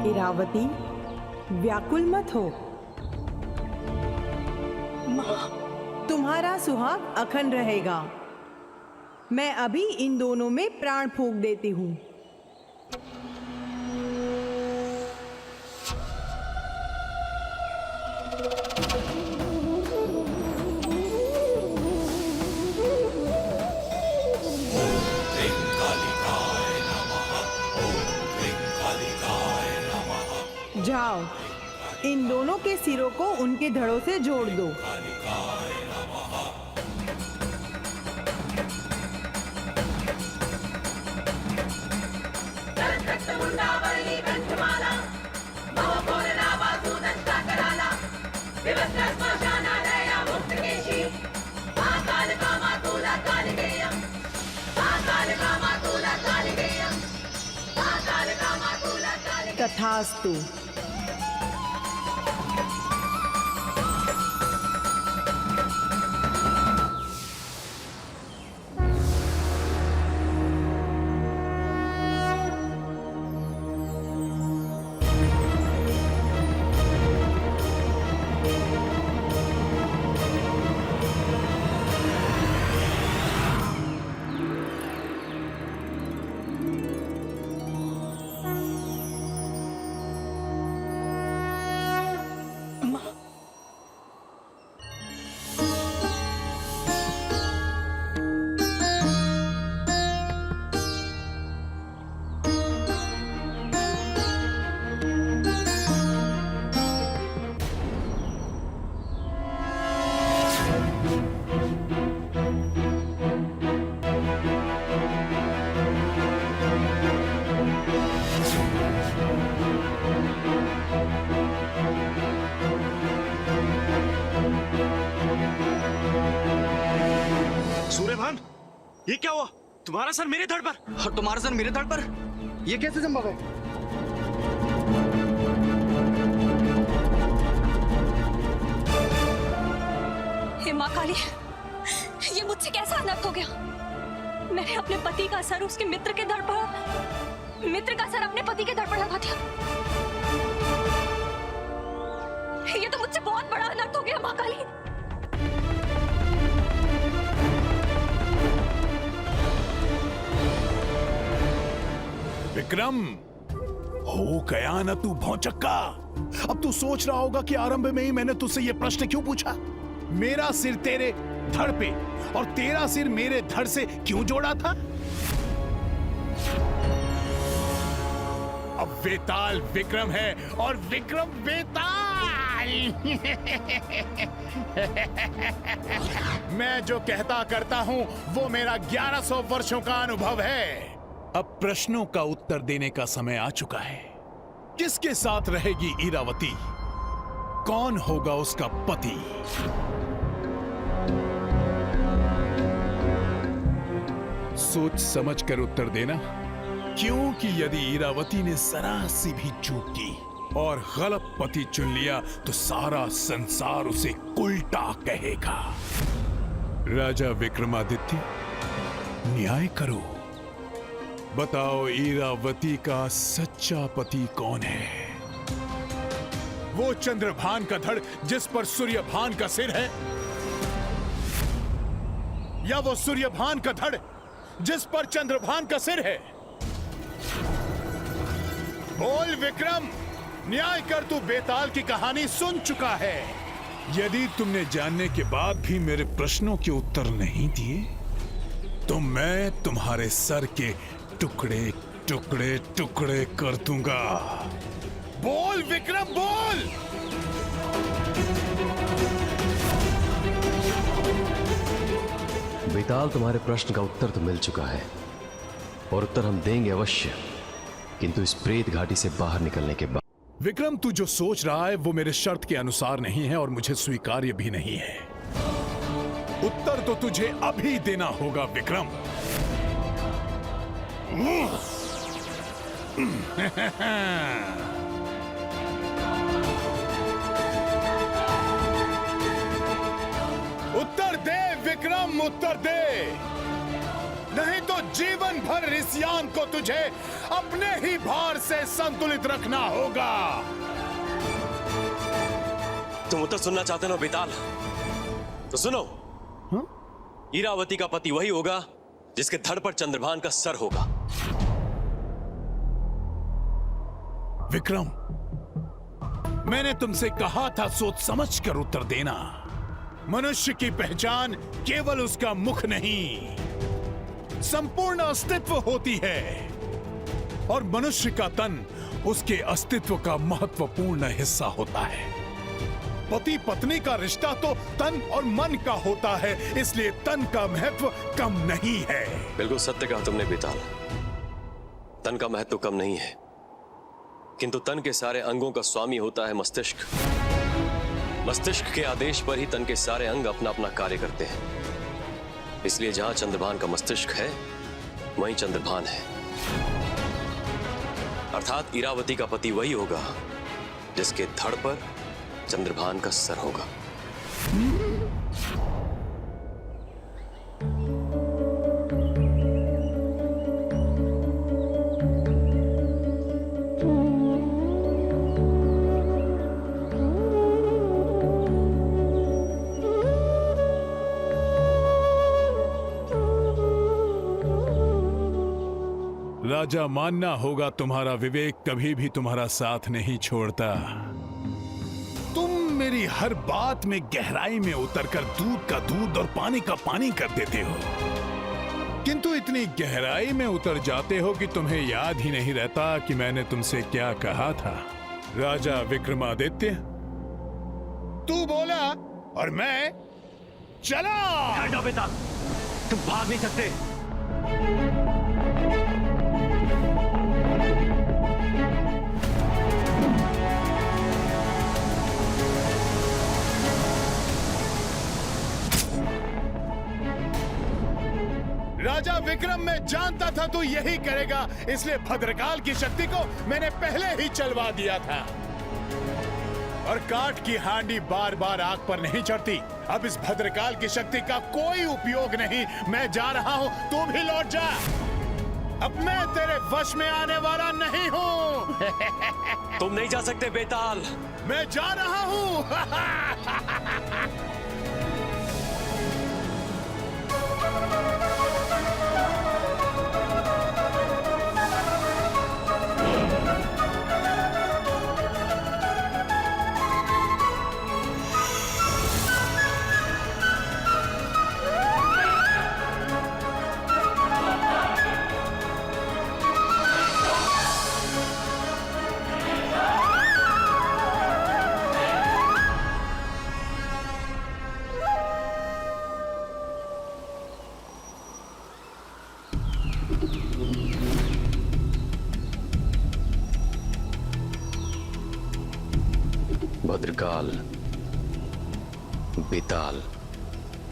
इरावती, व्याकुल मत हो। तुम्हारा सुहाग अखंड रहेगा। मैं अभी इन दोनों में प्राण फूंक देती हूँ। जाओ, इन दोनों के सिरों को उनके धड़ों से जोड़ दो। तथास्तु। सूर्यभान, ये क्या हुआ? तुम्हारा सर मेरे धड़ पर और तुम्हारा सर मेरे धड़ पर? ये कैसे संभव है? हे माँ काली, ये मुझसे कैसा अनर्थ हो गया? मैंने अपने पति का सर उसके मित्र के धड़ पर, मित्र का सर अपने पति के धड़ पर लगा दिया। ये तो मुझसे बहुत बड़ा अनर्थ हो गया माँ काली। विक्रम, हो गया ना तू भौचक्का। अब तू सोच रहा होगा कि आरंभ में ही मैंने तुझसे यह प्रश्न क्यों पूछा। मेरा सिर तेरे धड़ पे और तेरा सिर मेरे धड़ से क्यों जोड़ा था? अब वेताल विक्रम है और विक्रम वेताल। मैं जो कहता करता हूं वो मेरा 1100 वर्षों का अनुभव है। अब प्रश्नों का उत्तर देने का समय आ चुका है। किसके साथ रहेगी इरावती? कौन होगा उसका पति? सोच समझ कर उत्तर देना, क्योंकि यदि इरावती ने जरा सी भी चूक की और गलत पति चुन लिया तो सारा संसार उसे उल्टा कहेगा। राजा विक्रमादित्य, न्याय करो। बताओ, इरावती का सच्चा पति कौन है? वो चंद्रभान का धड़ जिस पर सूर्यभान का सिर है, या वो सूर्यभान का धड़ जिस पर चंद्रभान का सिर है? बोल विक्रम, न्याय कर। तू बेताल की कहानी सुन चुका है। यदि तुमने जानने के बाद भी मेरे प्रश्नों के उत्तर नहीं दिए तो मैं तुम्हारे सर के टुकड़े टुकड़े टुकड़े कर दूंगा। बोल विक्रम, बोल। बेताल, तुम्हारे प्रश्न का उत्तर तो मिल चुका है और उत्तर हम देंगे अवश्य, किंतु इस प्रेत घाटी से बाहर निकलने के बाद। विक्रम, तू जो सोच रहा है वो मेरे शर्त के अनुसार नहीं है और मुझे स्वीकार्य भी नहीं है। उत्तर तो तुझे अभी देना होगा विक्रम। उत्तर दे विक्रम, उत्तर दे, नहीं तो जीवन भर इस यान को तुझे अपने ही भार से संतुलित रखना होगा। तुम उत्तर सुनना चाहते हो बेताल? तो सुनो। ईरावती का पति वही होगा जिसके धड़ पर चंद्रभान का सर होगा। विक्रम, मैंने तुमसे कहा था सोच समझ कर उत्तर देना। मनुष्य की पहचान केवल उसका मुख नहीं, संपूर्ण अस्तित्व होती है, और मनुष्य का तन उसके अस्तित्व का महत्वपूर्ण हिस्सा होता है। पति पत्नी का रिश्ता तो तन और मन का होता है, इसलिए तन का महत्व कम नहीं है। बिल्कुल सत्य कहा तुमने बेताल। तन का महत्व कम नहीं है, किंतु तन के सारे अंगों का स्वामी होता है मस्तिष्क। मस्तिष्क के आदेश पर ही तन के सारे अंग अपना अपना कार्य करते हैं। इसलिए जहां चंद्रभान का मस्तिष्क है, वहीं चंद्रभान है। अर्थात ईरावती का पति वही होगा जिसके धड़ पर चंद्रभान का सर होगा। राजा, मानना होगा तुम्हारा विवेक कभी भी तुम्हारा साथ नहीं छोड़ता। तुम मेरी हर बात में गहराई में उतरकर दूध का दूध और पानी का पानी कर देते हो, किंतु इतनी गहराई में उतर जाते हो कि तुम्हें याद ही नहीं रहता कि मैंने तुमसे क्या कहा था। राजा विक्रमादित्य, तू बोला और मैं चला। हटो बेटा, तुम भाग नहीं सकते। राजा विक्रम, मैं जानता था तू यही करेगा, इसलिए भद्रकाल की शक्ति को मैंने पहले ही चलवा दिया था। और काठ की हांडी बार बार आग पर नहीं चढ़ती। अब इस भद्रकाल की शक्ति का कोई उपयोग नहीं। मैं जा रहा हूं, तू भी लौट जा। अब मैं तेरे वश में आने वाला नहीं हूं। तुम नहीं जा सकते बेताल। मैं जा रहा हूं। भद्रकाल, बेताल।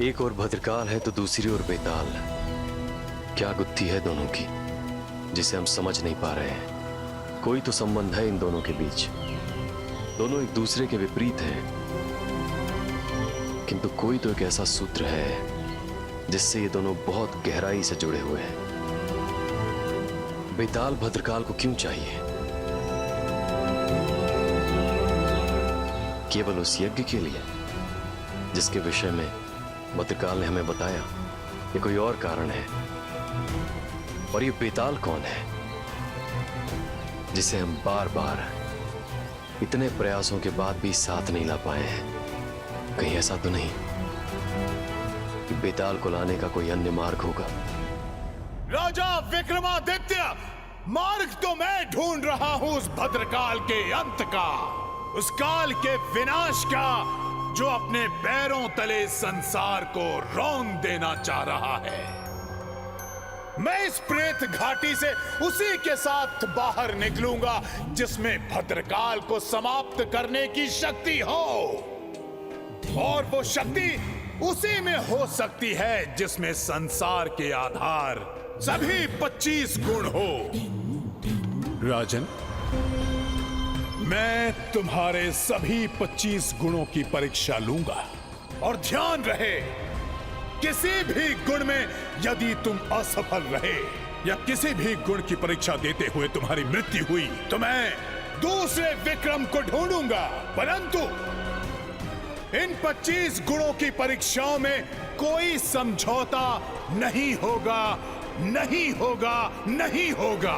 एक और भद्रकाल है तो दूसरी ओर बेताल। क्या गुत्थी है दोनों की जिसे हम समझ नहीं पा रहे हैं। कोई तो संबंध है इन दोनों के बीच। दोनों एक दूसरे के विपरीत हैं, किंतु कोई तो एक ऐसा सूत्र है जिससे ये दोनों बहुत गहराई से जुड़े हुए हैं। बेताल भद्रकाल को क्यों चाहिए? केवल उस यज्ञ के लिए जिसके विषय में भद्रकाल ने हमें बताया, ये कोई और कारण है? और ये बेताल कौन है जिसे हम बार बार इतने प्रयासों के बाद भी साथ नहीं ला पाए हैं? कहीं ऐसा तो नहीं कि बेताल को लाने का कोई अन्य मार्ग होगा? राजा विक्रमादित्य, मार्ग तो मैं ढूंढ रहा हूं उस भद्रकाल के अंत का, उस काल के विनाश का जो अपने पैरों तले संसार को रौंद देना चाह रहा है। मैं इस प्रेत घाटी से उसी के साथ बाहर निकलूंगा जिसमें भद्रकाल को समाप्त करने की शक्ति हो, और वो शक्ति उसी में हो सकती है जिसमें संसार के आधार सभी 25 गुण हो। राजन, मैं तुम्हारे सभी 25 गुणों की परीक्षा लूंगा, और ध्यान रहे किसी भी गुण में यदि तुम असफल रहे या किसी भी गुण की परीक्षा देते हुए तुम्हारी मृत्यु हुई तो मैं दूसरे विक्रम को ढूंढूंगा, परंतु इन 25 गुणों की परीक्षाओं में कोई समझौता नहीं होगा, नहीं होगा, नहीं होगा।